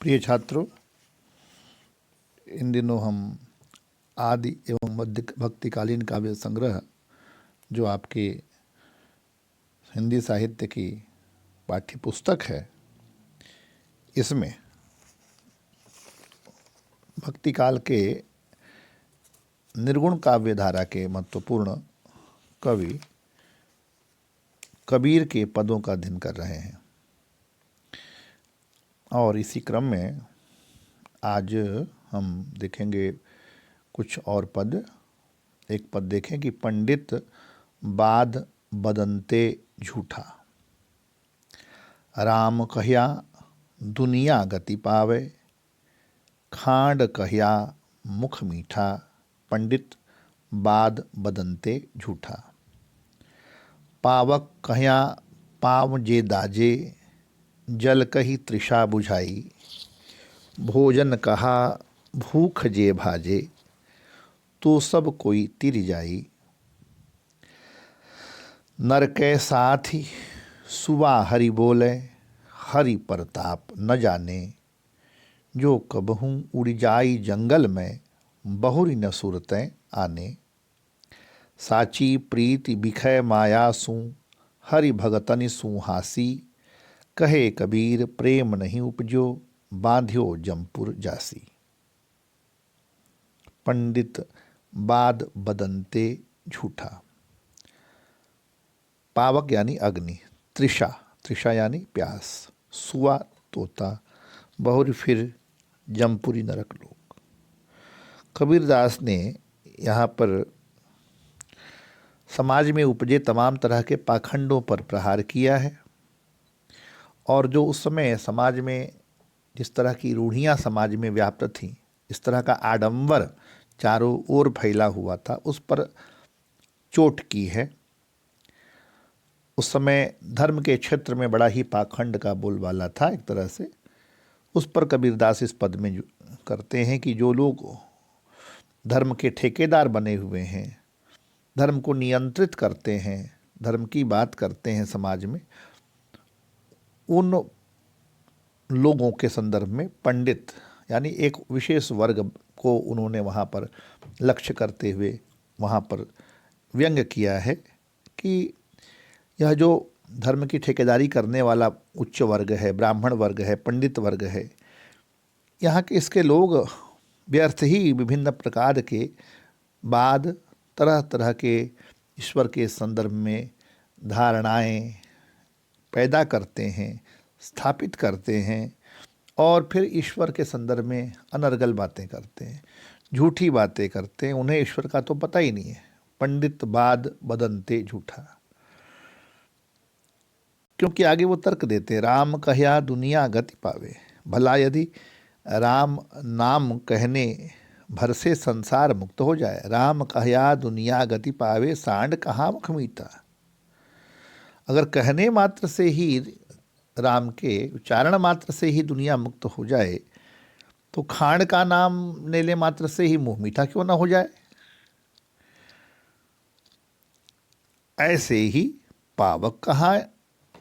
प्रिय छात्रों, इन दिनों हम आदि एवं मध्य भक्तिकालीन काव्य संग्रह जो आपके हिंदी साहित्य की पाठ्य पुस्तक है, इसमें भक्तिकाल के निर्गुण काव्य धारा के महत्वपूर्ण कवि कबीर के पदों का अध्ययन कर रहे हैं। और इसी क्रम में आज हम देखेंगे कुछ और पद। एक पद देखें कि पंडित बाद बदनते झूठा, राम कहिया दुनिया गति पावे, खांड कहिया मुख मीठा, पंडित बाद बदनते झूठा। पावक कहिया पाव जे दाजे, जल कही तृषा बुझाई, भोजन कहा भूख जे भाजे, तो सब कोई तिर जाई। नर के साथी सुबह हरि बोले, हरि प्रताप न जाने, जो कबहूँ उड़ जाई जंगल में, बहुरी न सुरतें आने। साची प्रीति बिखय माया सू, हरि भगतनि सुहासी, कहे कबीर प्रेम नहीं उपजो, बांध्यो जमपुर जासी। पंडित बाद बदनते झूठा। पावक यानी अग्नि, तृषा, तृषा यानी प्यास, सुआ तोता, बहुरी फिर जमपुरी नरक लोक। कबीरदास ने यहाँ पर समाज में उपजे तमाम तरह के पाखंडों पर प्रहार किया है। और जो उस समय समाज में जिस तरह की रूढ़ियाँ समाज में व्याप्त थीं, इस तरह का आडंबर चारों ओर फैला हुआ था, उस पर चोट की है। उस समय धर्म के क्षेत्र में बड़ा ही पाखंड का बोलबाला था एक तरह से। उस पर कबीरदास इस पद में करते हैं कि जो लोग धर्म के ठेकेदार बने हुए हैं, धर्म को नियंत्रित करते हैं, धर्म की बात करते हैं समाज में, उन लोगों के संदर्भ में पंडित यानी एक विशेष वर्ग को उन्होंने वहाँ पर लक्ष्य करते हुए वहाँ पर व्यंग्य किया है कि यह जो धर्म की ठेकेदारी करने वाला उच्च वर्ग है, ब्राह्मण वर्ग है, पंडित वर्ग है, यहाँ के इसके लोग व्यर्थ ही विभिन्न प्रकार के बाद तरह तरह के ईश्वर के संदर्भ में धारणाएं पैदा करते हैं, स्थापित करते हैं, और फिर ईश्वर के संदर्भ में अनर्गल बातें करते हैं, झूठी बातें करते हैं। उन्हें ईश्वर का तो पता ही नहीं है। पंडित बाद बदनते झूठा, क्योंकि आगे वो तर्क देते हैं, राम कहिया दुनिया गति पावे, भला यदि राम नाम कहने भर से संसार मुक्त हो जाए। राम कहिया दुनिया गति पावे, सांड कहाँ मुख मीठा। अगर कहने मात्र से ही, राम के उच्चारण मात्र से ही दुनिया मुक्त हो जाए, तो खांड का नाम लेने मात्र से ही मुंह मीठा क्यों ना हो जाए। ऐसे ही पावक कहाँ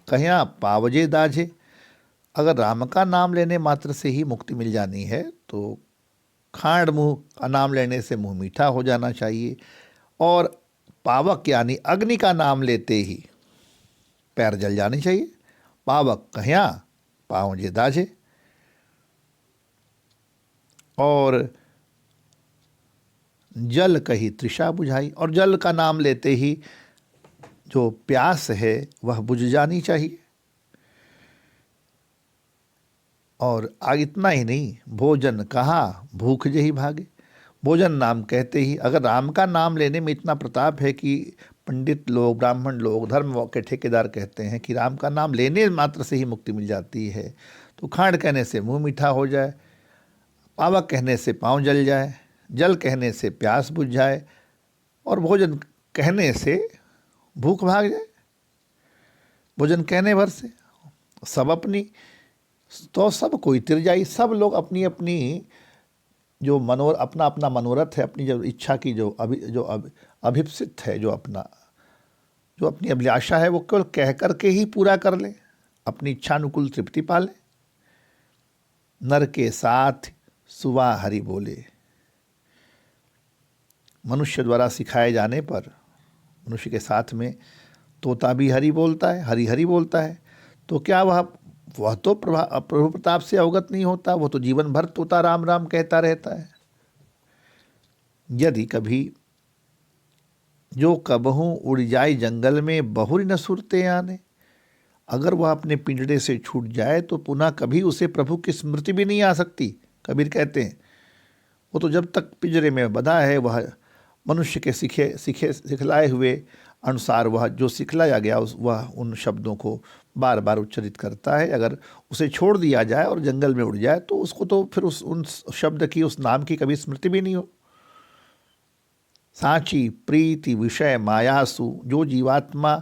कहिया पावजे दाझे। अगर राम का नाम लेने मात्र से ही मुक्ति मिल जानी है, तो खांड मुंह का नाम लेने से मुंह मीठा हो जाना चाहिए। और पावक यानी अग्नि का नाम लेते ही पैर जल जाने चाहिए। पावक कहिया पावजे दाझे। और जल कही तृषा बुझाई, और जल का नाम लेते ही जो प्यास है वह बुझ जानी चाहिए। और आगे इतना ही नहीं, भोजन कहा भूख जही भागे। भोजन नाम कहते ही, अगर राम का नाम लेने में इतना प्रताप है कि पंडित लोग, ब्राह्मण लोग, धर्म के ठेकेदार कहते हैं कि राम का नाम लेने मात्र से ही मुक्ति मिल जाती है, तो खांड कहने से मुंह मीठा हो जाए, पावक कहने से पाँव जल जाए, जल कहने से प्यास बुझ जाए, और भोजन कहने से भूख भाग जाए। भोजन कहने भर से सब अपनी, तो सब कोई तिर जाई। सब लोग अपनी अपनी जो अपना अपना मनोरथ है, अपनी जो इच्छा की जो अभिप्सित है, जो अपनी अभिलाषा है, वो केवल कह कर के ही पूरा कर ले, अपनी इच्छानुकूल तृप्ति पा ले। नर के साथ सुवा हरि बोले। मनुष्य द्वारा सिखाए जाने पर मनुष्य के साथ में तोता भी हरि बोलता है, हरि हरि बोलता है, तो क्या वह तो प्रभु प्रताप से अवगत नहीं होता? वो तो जीवन भर तोता राम राम कहता रहता है। यदि कभी जो कबहू उड़ जाए जंगल में बहुरी न सुरते आने, अगर वह अपने पिंजड़े से छूट जाए तो पुनः कभी उसे प्रभु की स्मृति भी नहीं आ सकती। कबीर कहते हैं वो तो जब तक पिंजरे में बंधा है वह मनुष्य के सिखलाए हुए अनुसार वह जो सिखलाया गया वह उन शब्दों को बार बार उच्चरित करता है। अगर उसे छोड़ दिया जाए और जंगल में उड़ जाए तो उसको तो फिर उन शब्द की, उस नाम की कभी स्मृति भी नहीं हो। सांची प्रीति विषय मायासु, जो जीवात्मा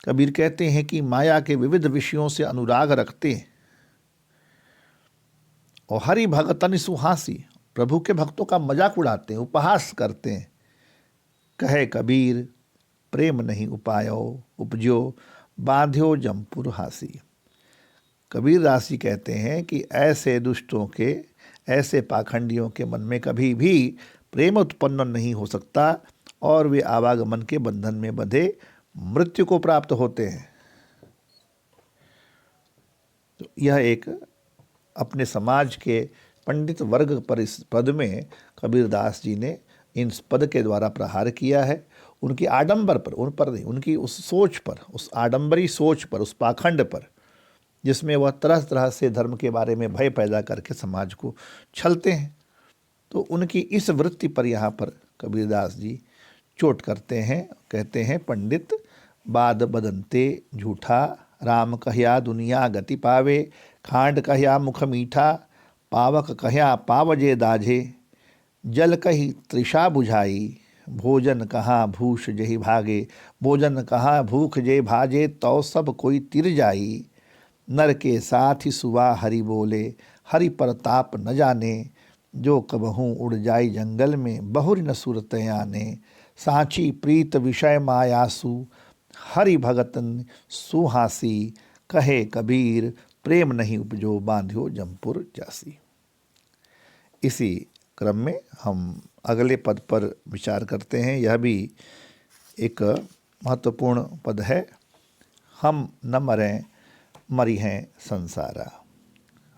कबीर कहते हैं कि माया के विविध विषयों से अनुराग रखते हैं और हरि भगतन सुहासी, प्रभु के भक्तों का मजाक उड़ाते हैं, उपहास करते हैं। कहे कबीर प्रेम नहीं उपायो, उपजो बांध्यो जमपुर हासी। कबीर दासी कहते हैं कि ऐसे दुष्टों के, ऐसे पाखंडियों के मन में कभी भी प्रेम उत्पन्न नहीं हो सकता और वे आवागमन के बंधन में बंधे मृत्यु को प्राप्त होते हैं। तो यह एक अपने समाज के पंडित वर्ग पर इस पद में कबीरदास जी ने इन पद के द्वारा प्रहार किया है। उनकी आडंबर पर, उन पर नहीं, उनकी उस सोच पर, उस आडंबरी सोच पर, उस पाखंड पर, जिसमें वह तरह तरह से धर्म के बारे में भय पैदा करके समाज को छलते हैं। तो उनकी इस वृत्ति पर यहाँ पर कबीरदास जी चोट करते हैं। कहते हैं पंडित बाद बदनते झूठा, राम कह्या दुनिया गति पावे, खांड कह्या मुख मीठा, पावक कह्या पावजे दाझे, जल कही तृषा बुझाई, भोजन कहाँ भूष जही भागे, भोजन कहाँ भूख जे भाजे, तो सब कोई तिर जाई, नर के साथ ही सुवा हरि बोले, हरि प्रताप न जाने, जो कबहू उड़ जाई जंगल में बहुरी न सुरत आने, सांची प्रीत विषय मायासु, हरि भगतन सुहासी, कहे कबीर प्रेम नहीं उपजो बांध्यो जमपुर जासी। इसी क्रम में हम अगले पद पर विचार करते हैं। यह भी एक महत्वपूर्ण पद है। हम न मरें मरी हैं संसारा,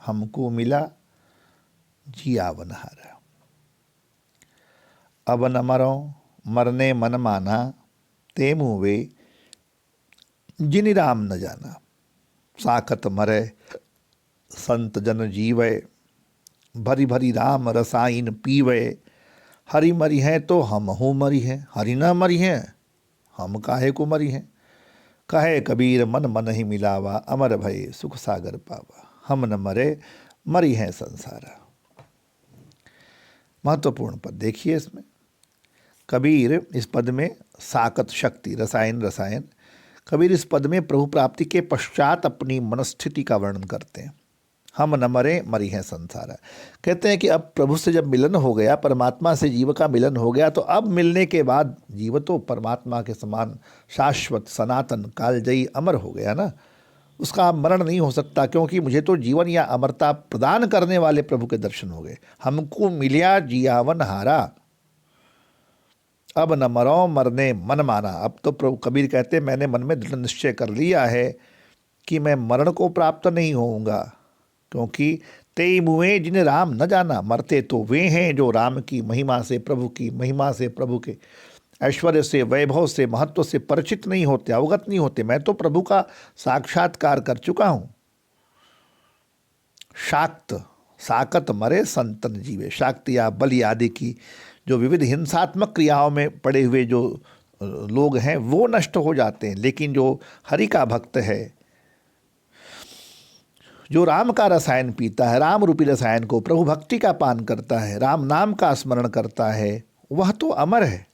हमको मिला जियावन हारा। अब न मरो मरने मन माना, ते मुवे जिनि राम न जाना, साखत मरे संत जन जीवे, भरी भरी राम रसायन पीवे, हरि मरी हैं तो हम हूँ मरी हैं, हरि न मरी हैं हम काहे को मरी हैं, कहे कबीर मन मन ही मिलावा, अमर भय सुख सागर पावा, हम न मरे मरी हैं संसारा। महत्वपूर्ण पद देखिए इसमें। कबीर इस पद में साकत शक्ति, रसायन, कबीर इस पद में प्रभु प्राप्ति के पश्चात अपनी मनस्थिति का वर्णन करते हैं। हम न मरे मरी हैं संसारा। कहते हैं कि अब प्रभु से जब मिलन हो गया, परमात्मा से जीव का मिलन हो गया, तो अब मिलने के बाद जीव तो परमात्मा के समान शाश्वत सनातन कालजयी अमर हो गया ना, उसका मरण नहीं हो सकता, क्योंकि मुझे तो जीवन या अमरता प्रदान करने वाले प्रभु के दर्शन हो गए। हमको मिलिया जियावन हारा, अब न मरो मरने मन माना। अब तो प्रभु कबीर कहते मैंने मन में दृढ़ निश्चय कर लिया है कि मैं मरण को प्राप्त नहीं होऊंगा, क्योंकि तेई मुए जिन राम न जाना, मरते तो वे हैं जो राम की महिमा से, प्रभु की महिमा से, प्रभु के ऐश्वर्य से, वैभव से, महत्व से परिचित नहीं होते, अवगत नहीं होते। मैं तो प्रभु का साक्षात्कार कर चुका हूं। शाक्त साकत मरे संतन जीवे। शाक्त या बलि आदि की जो विविध हिंसात्मक क्रियाओं में पड़े हुए जो लोग हैं वो नष्ट हो जाते हैं, लेकिन जो हरि का भक्त है, जो राम का रसायन पीता है, राम रूपी रसायन को, प्रभु भक्ति का पान करता है, राम नाम का स्मरण करता है, वह तो अमर है।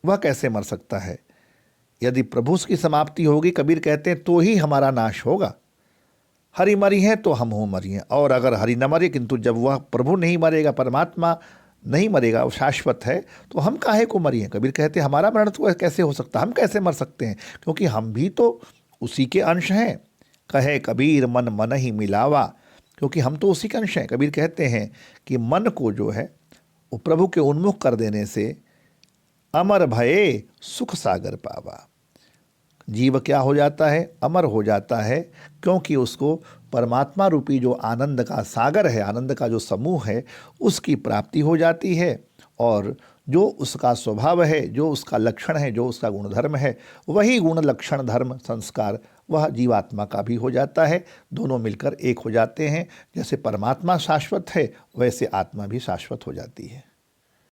वह कैसे मर सकता है? यदि प्रभु की समाप्ति होगी, कबीर कहते हैं, तो ही हमारा नाश होगा। हरि मरी है तो हम हो मरी हैं, और अगर हरि न मरे, किंतु जब वह प्रभु नहीं मरेगा, परमात्मा नहीं मरेगा, वो शाश्वत है, तो हम काहे को मरी हैं? कबीर कहते हैं हमारा मरण तो कैसे हो सकता, हम कैसे मर सकते हैं, क्योंकि हम भी तो उसी के अंश हैं। कहे कबीर मन मन ही मिलावा, क्योंकि हम तो उसी का अंश हैं। कबीर कहते हैं कि मन को जो है वो प्रभु के उन्मुख कर देने से अमर भये सुख सागर पावा। जीव क्या हो जाता है? अमर हो जाता है, क्योंकि उसको परमात्मा रूपी जो आनंद का सागर है, आनंद का जो समूह है, उसकी प्राप्ति हो जाती है। और जो उसका स्वभाव है, जो उसका लक्षण है, जो उसका गुणधर्म है, वही गुण लक्षण धर्म संस्कार वह जीवात्मा का भी हो जाता है। दोनों मिलकर एक हो जाते हैं। जैसे परमात्मा शाश्वत है, वैसे आत्मा भी शाश्वत हो जाती है।